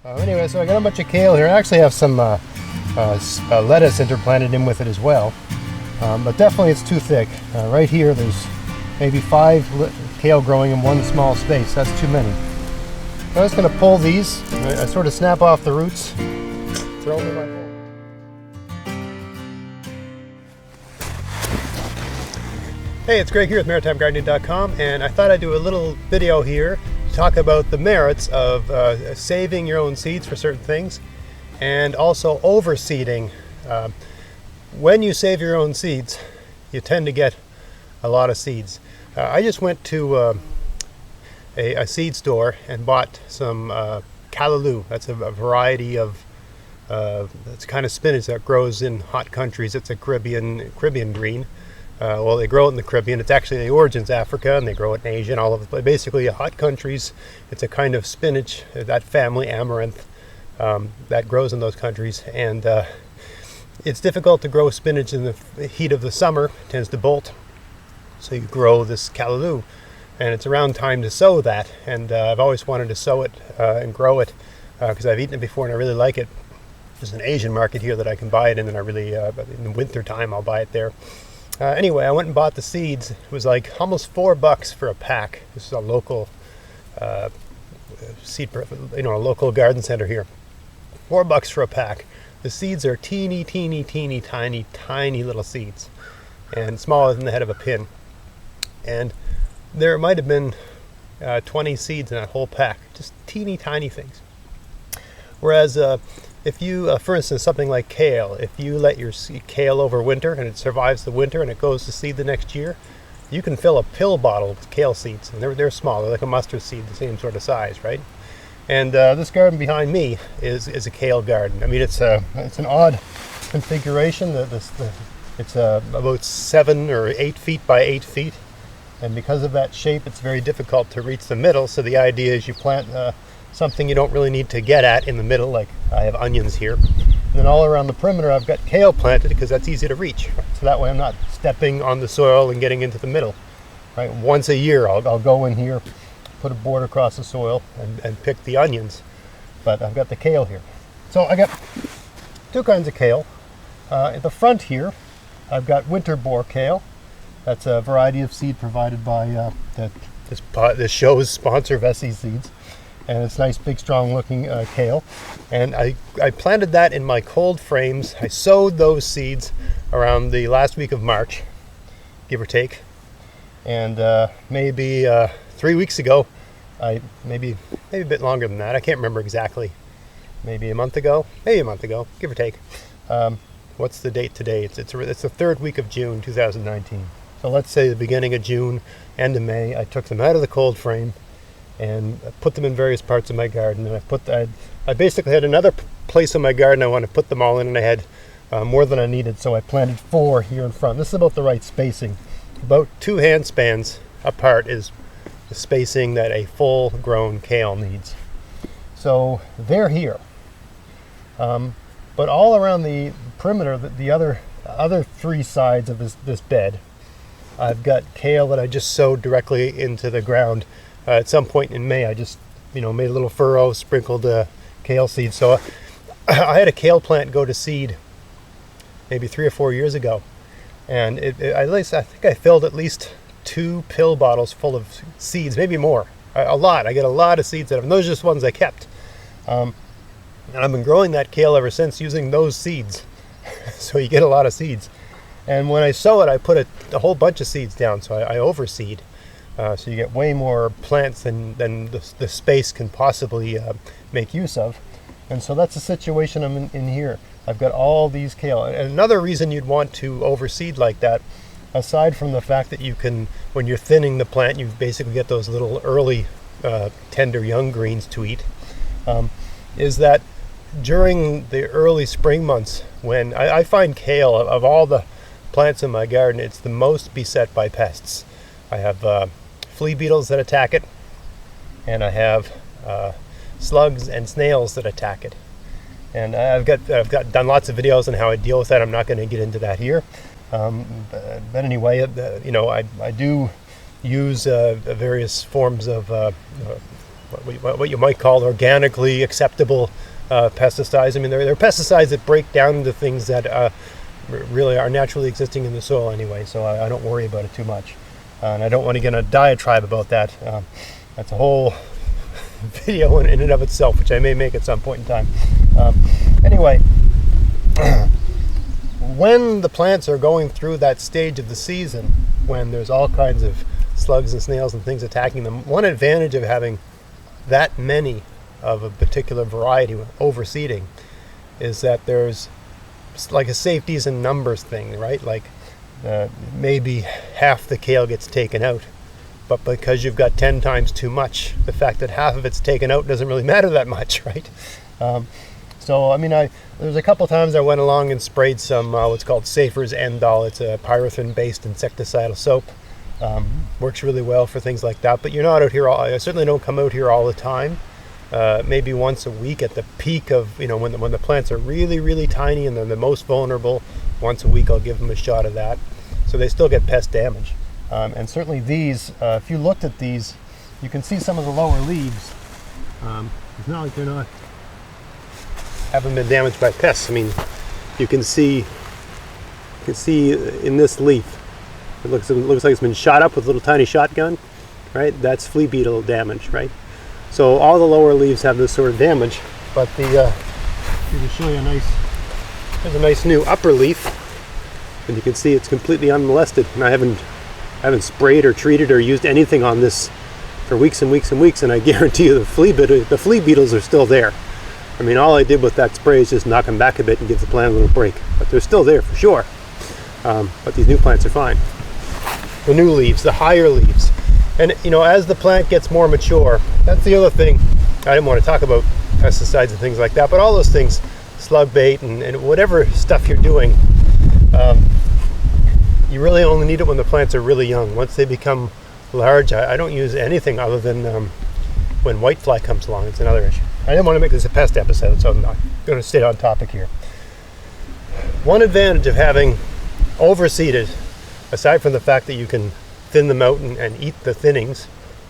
Anyway, so I got a bunch of kale here. I actually have some lettuce interplanted in with it as well, but definitely it's too thick. Right here there's maybe 5 kale growing in one small space. That's too many. So I'm just going to pull these. I sort of snap off the roots, throw them in my bowl. Hey, it's Greg here with MaritimeGardening.com, and I thought I'd do a little video here to talk about the merits of saving your own seeds for certain things and also overseeding. When you save your own seeds, you tend to get a lot of seeds. I just went to a seed store and bought some callaloo. That's a variety of it's kind of spinach that grows in hot countries. It's a Caribbean green. Well, they grow it in the Caribbean. It's actually the origin's Africa, and they grow it in Asia and all over the place. Basically, hot countries. It's a kind of spinach, that family, amaranth, that grows in those countries. And it's difficult to grow spinach in the heat of the summer. It tends to bolt. So you grow this callaloo, and it's around time to sow that. And I've always wanted to sow it and grow it because I've eaten it before and I really like it. There's an Asian market here that I can buy it in, and I really, in the winter time, I'll buy it there. Anyway, I went and bought the seeds. It was like almost $4 for a pack. This is a local seed, a local garden center here. $4 for a pack. The seeds are teeny, tiny little seeds, and smaller than the head of a pin. And there might have been 20 seeds in that whole pack, just teeny tiny things. Whereas if you, for instance, something like kale, if you let your kale overwinter and it survives the winter and it goes to seed the next year, you can fill a pill bottle with kale seeds. And they're small, they're like a mustard seed, the same sort of size, right? And this garden behind me is a kale garden. I mean, it's an odd configuration. It's about 7 or 8 feet by 8 feet. And because of that shape, it's very difficult to reach the middle. So the idea is you plant something you don't really need to get at in the middle, like I have onions here. And then all around the perimeter I've got kale planted because that's easy to reach. So that way I'm not stepping on the soil and getting into the middle. Right? Once a year I'll go in here, put a board across the soil and pick the onions. But I've got the kale here. So I got 2 kinds of kale. At the front here I've got winter boar kale. That's a variety of seed provided by this show's sponsor, Vessi Seeds. And it's nice, big, strong-looking kale. And I planted that in my cold frames. I sowed those seeds around the last week of March, give or take. And maybe 3 weeks ago, maybe a bit longer than that. I can't remember exactly. Maybe a month ago, give or take. What's the date today? It's the 3rd week of June, 2019. So let's say the beginning of June, end of May. I took them out of the cold frame and put them in various parts of my garden. And I basically had another place in my garden I wanted to put them all in, and I had more than I needed, so I planted 4 here in front. This is about the right spacing. About 2 hand spans apart is the spacing that a full-grown kale needs. So they're here. But all around the perimeter, the other 3 sides of this bed, I've got kale that I just sowed directly into the ground. At some point in May, I just made a little furrow, sprinkled kale seeds. So I had a kale plant go to seed maybe 3 or 4 years ago, and I think I filled at least 2 pill bottles full of seeds, maybe more. A lot. I get a lot of seeds out of them. Those are just ones I kept, and I've been growing that kale ever since using those seeds. So you get a lot of seeds. And when I sow it, I put a whole bunch of seeds down, so I overseed. So you get way more plants than the space can possibly make use of. And so that's the situation I'm in here. I've got all these kale. And another reason you'd want to overseed like that, aside from the fact that you can, when you're thinning the plant, you basically get those little early tender young greens to eat, is that during the early spring months, when I find kale, of all the plants in my garden, it's the most beset by pests. I have flea beetles that attack it, and I have slugs and snails that attack it. And I've done lots of videos on how I deal with that. I'm not going to get into that here. But anyway, I do use various forms of what you might call organically acceptable pesticides. I mean, they're pesticides that break down into things that really are naturally existing in the soil anyway, so I don't worry about it too much. And I don't want to get in a diatribe about that. That's a whole video in and of itself, which I may make at some point in time. Anyway, when the plants are going through that stage of the season, when there's all kinds of slugs and snails and things attacking them, one advantage of having that many of a particular variety overseeding is that there's like a safeties and numbers thing, right? Like maybe half the kale gets taken out, but because you've got 10 times too much, the fact that half of it's taken out doesn't really matter that much, right? So I mean, there's a couple times I went along and sprayed some what's called Safer's Endol. It's a paraffin-based insecticidal soap. Works really well for things like that, but you're not out here I certainly don't come out here all the time. Maybe once a week at the peak of, when the plants are really, really tiny and they're the most vulnerable. Once a week I'll give them a shot of that. So they still get pest damage. And certainly these, if you looked at these, you can see some of the lower leaves. It's not like they're haven't been damaged by pests. I mean, you can see in this leaf, it looks like it's been shot up with a little tiny shotgun, right? That's flea beetle damage, right? So all the lower leaves have this sort of damage, but here's to show you there's a nice new upper leaf, and you can see it's completely unmolested. And I haven't sprayed or treated or used anything on this for weeks and weeks and weeks, and I guarantee you the flea beetles are still there. I mean, all I did with that spray is just knock them back a bit and give the plant a little break, but they're still there for sure. But these new plants are fine. The new leaves, the higher leaves. And as the plant gets more mature, that's the other thing. I didn't want to talk about pesticides and things like that, but all those things, slug bait and whatever stuff you're doing, you really only need it when the plants are really young. Once they become large, I don't use anything other than when whitefly comes along. It's another issue. I didn't want to make this a pest episode, so I'm not going to stay on topic here. One advantage of having overseeded, aside from the fact that you can thin them out and eat the thinnings,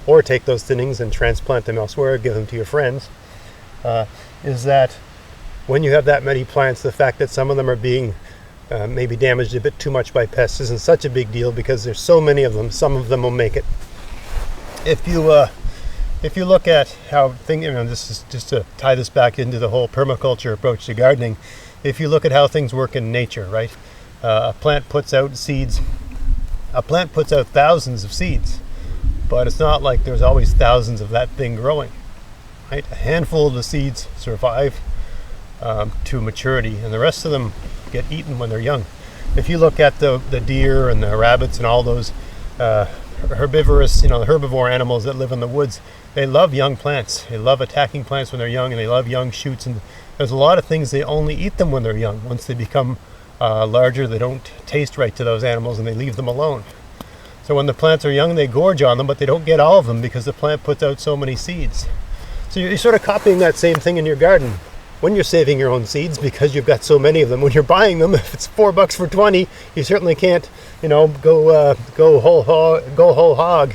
or take those thinnings and transplant them elsewhere, give them to your friends, is that when you have that many plants, the fact that some of them are being maybe damaged a bit too much by pests isn't such a big deal, because there's so many of them, some of them will make it. If you look at how things, this is just to tie this back into the whole permaculture approach to gardening. If you look at how things work in nature, right? A plant puts out seeds. A plant puts out thousands of seeds, but it's not like there's always thousands of that thing growing, right? A handful of the seeds survive to maturity, and the rest of them get eaten when they're young. If you look at the deer and the rabbits and all those herbivorous, the herbivore animals that live in the woods, they love young plants. They love attacking plants when they're young, and they love young shoots. And there's a lot of things, they only eat them when they're young. Once they become larger, they don't taste right to those animals, and they leave them alone. So when the plants are young, they gorge on them, but they don't get all of them because the plant puts out so many seeds. So you're sort of copying that same thing in your garden. When you're saving your own seeds because you've got so many of them, when you're buying them, if it's $4 for 20, you certainly can't, go whole hog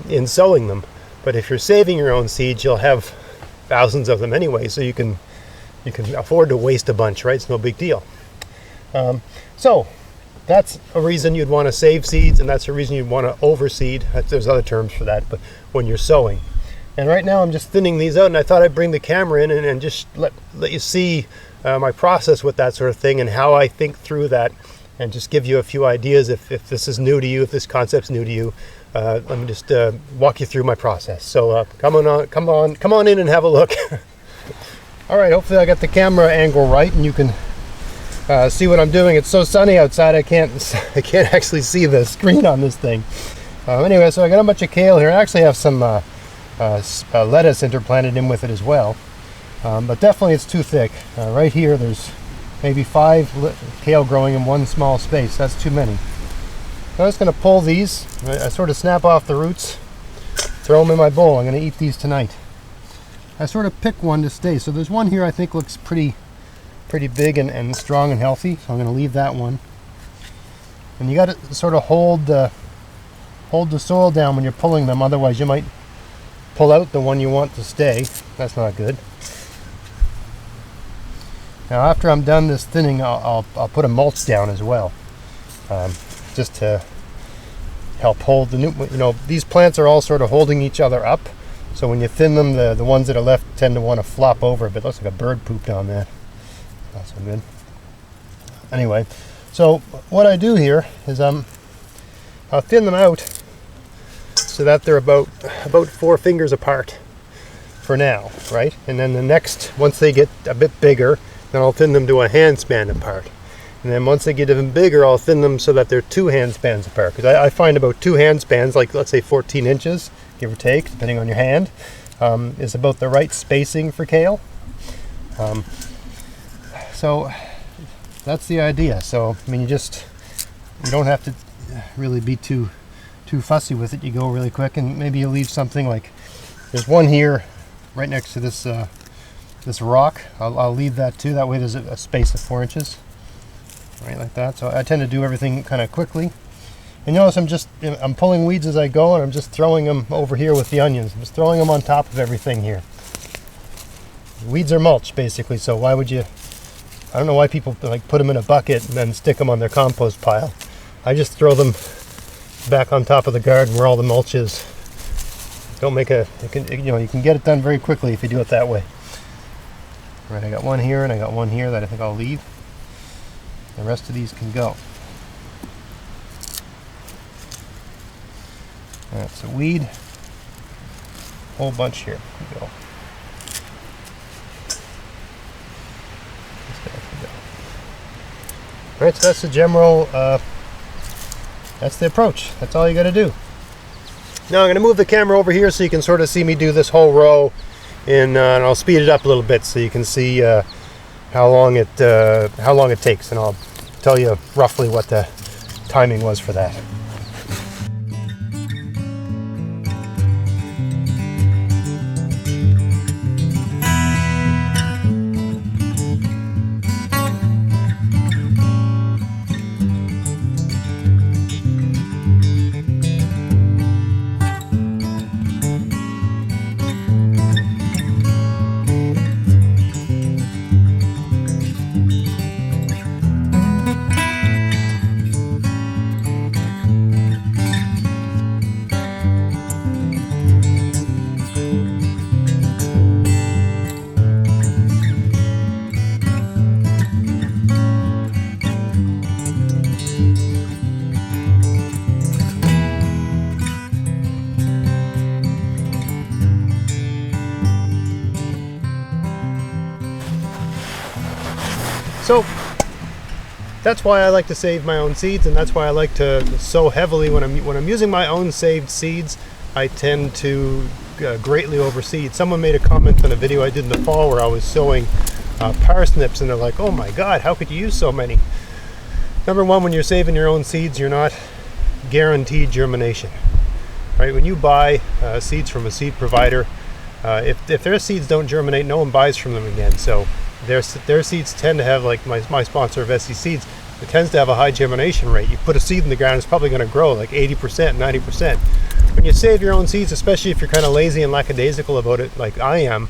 in sowing them. But if you're saving your own seeds, you'll have thousands of them anyway, so you can afford to waste a bunch, right? It's no big deal. So that's a reason you'd want to save seeds, and that's a reason you'd want to overseed. There's other terms for that, but when you're sowing. And right now I'm just thinning these out, and I thought I'd bring the camera in and just let you see my process with that sort of thing and how I think through that, and just give you a few ideas if this is new to you, if this concept's new to you. Let me just walk you through my process. So come on in and have a look. All right, hopefully I got the camera angle right and you can see what I'm doing. It's so sunny outside I can't actually see the screen on this thing. Anyway, so I got a bunch of kale here. I actually have some lettuce interplanted in with it as well, but definitely it's too thick. Right here there's maybe 5 kale growing in one small space. That's too many. So I'm just going to pull these. I sort of snap off the roots, throw them in my bowl. I'm going to eat these tonight. I sort of pick one to stay. So there's one here I think looks pretty big and strong and healthy, so I'm going to leave that one. And you got to sort of hold the soil down when you're pulling them, otherwise you might pull out the one you want to stay. That's not good. Now after I'm done this thinning, I'll put a mulch down as well, just to help hold the new, these plants are all sort of holding each other up. So when you thin them, the ones that are left tend to want to flop over a bit. Looks like a bird pooped on that. Not so good. Anyway, so what I do here is I'll thin them out so that they're about 4 fingers apart for now, right? And then the next, once they get a bit bigger, then I'll thin them to a hand span apart. And then once they get even bigger, I'll thin them so that they're 2 hand spans apart. Because I find about 2 hand spans, like let's say 14 inches, give or take, depending on your hand, is about the right spacing for kale. So that's the idea. So I mean, you don't have to really be too fussy with it. You go really quick, and maybe you leave something like, there's one here right next to this this rock. I'll leave that too. That way there's a space of 4 inches, right, like that. So I tend to do everything kind of quickly. And notice I'm pulling weeds as I go, and I'm just throwing them over here with the onions. I'm just throwing them on top of everything here. Weeds are mulch, basically, so why would you, I don't know why people like put them in a bucket and then stick them on their compost pile. I just throw them back on top of the garden where all the mulch is. Don't make you can get it done very quickly if you do it that way. Right, I got one here and I got one here that I think I'll leave. The rest of these can go. That's a weed. Whole bunch here can go. This guy can go. Alright, so that's the general, that's the approach. That's all you got to do. Now I'm going to move the camera over here so you can sort of see me do this whole row, and I'll speed it up a little bit so you can see how long it takes, and I'll tell you roughly what the timing was for that. So that's why I like to save my own seeds, and that's why I like to sow heavily when I'm using my own saved seeds. I tend to greatly overseed. Someone made a comment on a video I did in the fall where I was sowing parsnips, and they're like, "Oh my God, how could you use so many?" Number one, when you're saving your own seeds, you're not guaranteed germination, right? When you buy seeds from a seed provider, if their seeds don't germinate, no one buys from them again. So their seeds tend to have, like my sponsor of SC Seeds, it tends to have a high germination rate. You put a seed in the ground, it's probably going to grow like 80%, 90%. When you save your own seeds, especially if you're kind of lazy and lackadaisical about it, like I am,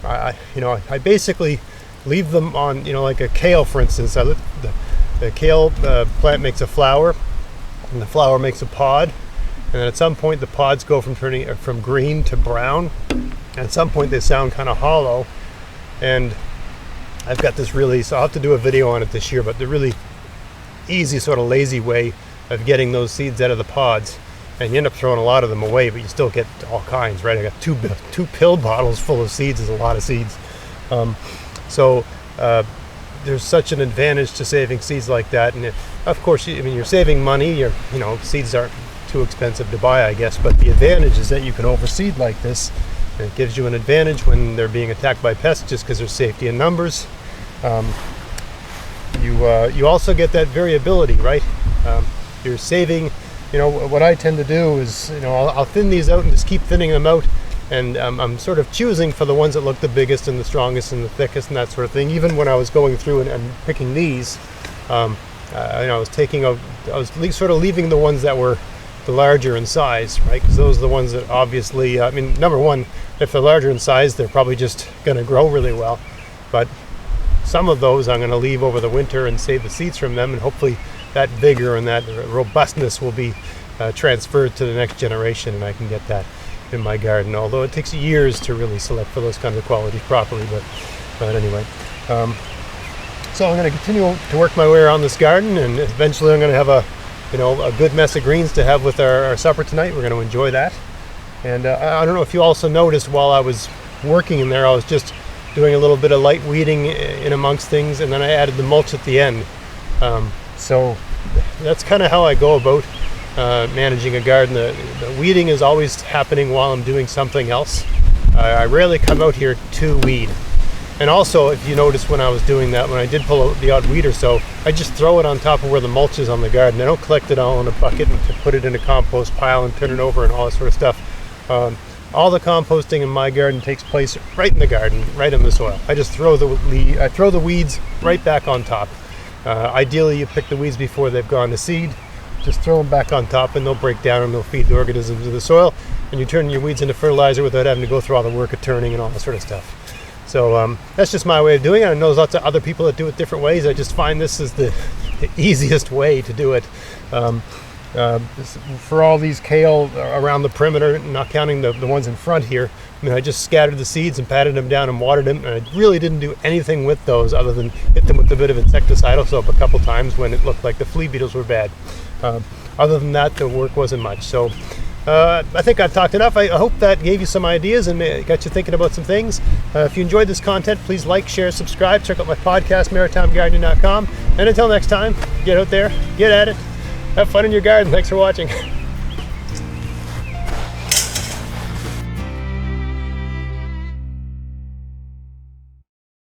I basically leave them on, like a kale, for instance. The kale plant makes a flower, and the flower makes a pod, and then at some point the pods go from green to brown, and at some point they sound kind of hollow. And I've got this so I'll have to do a video on it this year, but the really easy sort of lazy way of getting those seeds out of the pods, and you end up throwing a lot of them away, but you still get all kinds, right? I got two pill bottles full of seeds is a lot of seeds. There's such an advantage to saving seeds like that, and of course, you're saving money. Seeds aren't too expensive to buy, I guess, but the advantage is that you can overseed like this. It gives you an advantage when they're being attacked by pests, just because there's safety in numbers. You also get that variability, right? You're saving. What I tend to do is, I'll thin these out and just keep thinning them out, and I'm sort of choosing for the ones that look the biggest and the strongest and the thickest and that sort of thing. Even when I was going through and picking these, I was sort of leaving the ones that were the larger in size, right? Because those are the ones that obviously, number one, if they're larger in size, they're probably just going to grow really well. But some of those I'm going to leave over the winter and save the seeds from them, and hopefully that vigor and that robustness will be transferred to the next generation, and I can get that in my garden. Although it takes years to really select for those kinds of qualities properly, but anyway. So I'm going to continue to work my way around this garden, and eventually I'm going to have a good mess of greens to have with our supper tonight. We're going to enjoy that. And I don't know if you also noticed while I was working in there, I was just doing a little bit of light weeding in amongst things, and then I added the mulch at the end. So that's kind of how I go about managing a garden. The weeding is always happening while I'm doing something else. I rarely come out here to weed. And also, if you notice when I was doing that, when I did pull out the odd weed or so, I just throw it on top of where the mulch is on the garden. I don't collect it all in a bucket and put it in a compost pile and turn it over and all that sort of stuff. All the composting in my garden takes place right in the garden, right in the soil. I just throw the weeds right back on top. Ideally, you pick the weeds before they've gone to seed. Just throw them back on top, and they'll break down and they'll feed the organisms of the soil. And you turn your weeds into fertilizer without having to go through all the work of turning and all that sort of stuff. So that's just my way of doing it. I know there's lots of other people that do it different ways. I just find this is the easiest way to do it. For all these kale around the perimeter, not counting the ones in front here, I just scattered the seeds and patted them down and watered them, and I really didn't do anything with those other than hit them with a bit of insecticidal soap a couple times when it looked like the flea beetles were bad. Other than that, the work wasn't much. So I think I've talked enough. I hope that gave you some ideas and got you thinking about some things. If you enjoyed this content, please like, share, subscribe. Check out my podcast, maritimegardening.com. And until next time, get out there, get at it, have fun in your garden. Thanks for watching.